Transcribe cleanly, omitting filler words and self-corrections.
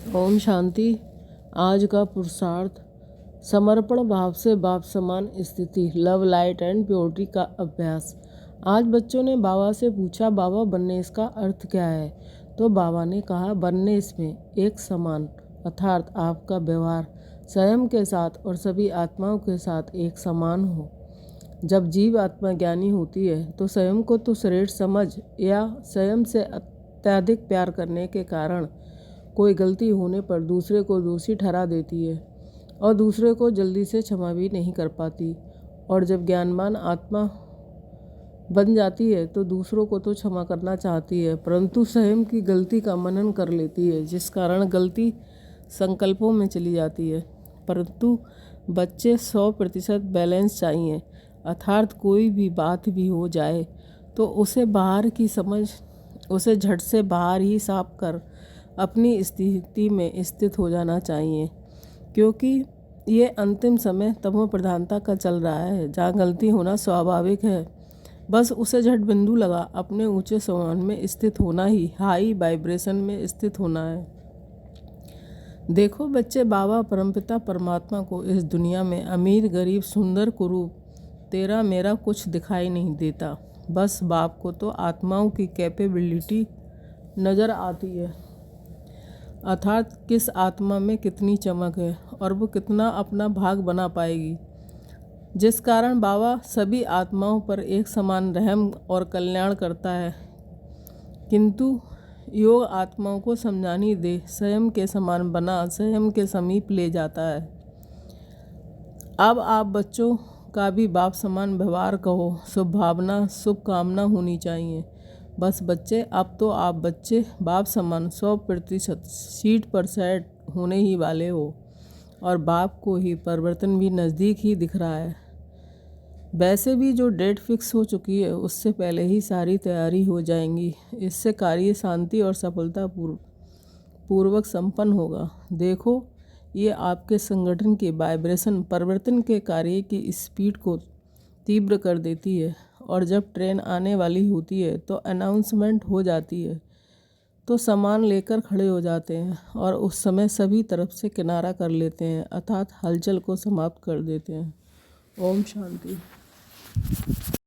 ओम शांति। आज का पुरुषार्थ समर्पण भाव से बाप समान स्थिति, लव, लाइट एंड प्योरिटी का अभ्यास। आज बच्चों ने बाबा से पूछा, बाबा वननेस का अर्थ क्या है? तो बाबा ने कहा, वननेस में एक समान, अर्थात आपका व्यवहार स्वयं के साथ और सभी आत्माओं के साथ एक समान हो। जब जीव आत्मा ज्ञानी होती है तो स्वयं को तो श्रेष्ठ समझ या स्वयं से अत्यधिक प्यार करने के कारण कोई गलती होने पर दूसरे को दोषी ठहरा देती है और दूसरे को जल्दी से क्षमा भी नहीं कर पाती। और जब ज्ञानवान आत्मा बन जाती है तो दूसरों को तो क्षमा करना चाहती है, परंतु स्वयं की गलती का मनन कर लेती है, जिस कारण गलती संकल्पों में चली जाती है। परंतु बच्चे 100% बैलेंस चाहिए, अर्थात कोई भी बात भी हो जाए तो उसे बाहर की समझ उसे झट से बाहर ही साफ कर अपनी स्थिति में स्थित हो जाना चाहिए, क्योंकि ये अंतिम समय तमो प्रधानता का चल रहा है, जहाँ गलती होना स्वाभाविक है। बस उसे झट बिंदु लगा अपने ऊंचे समान में स्थित होना ही, हाई वाइब्रेशन में स्थित होना है। देखो बच्चे, बाबा परमपिता परमात्मा को इस दुनिया में अमीर गरीब सुंदर कुरूप तेरा मेरा कुछ दिखाई नहीं देता। बस बाप को तो आत्माओं की कैपेबिलिटी नज़र आती है, अर्थात किस आत्मा में कितनी चमक है और वो कितना अपना भाग बना पाएगी, जिस कारण बाबा सभी आत्माओं पर एक समान रहम और कल्याण करता है। किंतु योग आत्माओं को समझानी दे स्वयं के समान बना स्वयं के समीप ले जाता है। अब आप बच्चों का भी बाप समान व्यवहार कहो, शुभ भावना शुभ कामना होनी चाहिए। बस बच्चे, अब तो आप बच्चे बाप समान 100% सीट पर सेट होने ही वाले हो और बाप को ही परिवर्तन भी नज़दीक ही दिख रहा है। वैसे भी जो डेट फिक्स हो चुकी है उससे पहले ही सारी तैयारी हो जाएंगी। इससे कार्य शांति और सफलता पूर्वक संपन्न होगा। देखो, ये आपके संगठन की वाइब्रेशन परिवर्तन के कार्य की स्पीड को तीव्र कर देती है, और जब ट्रेन आने वाली होती है तो अनाउंसमेंट हो जाती है, तो सामान लेकर खड़े हो जाते हैं और उस समय सभी तरफ से किनारा कर लेते हैं, अर्थात हलचल को समाप्त कर देते हैं। ओम शांति।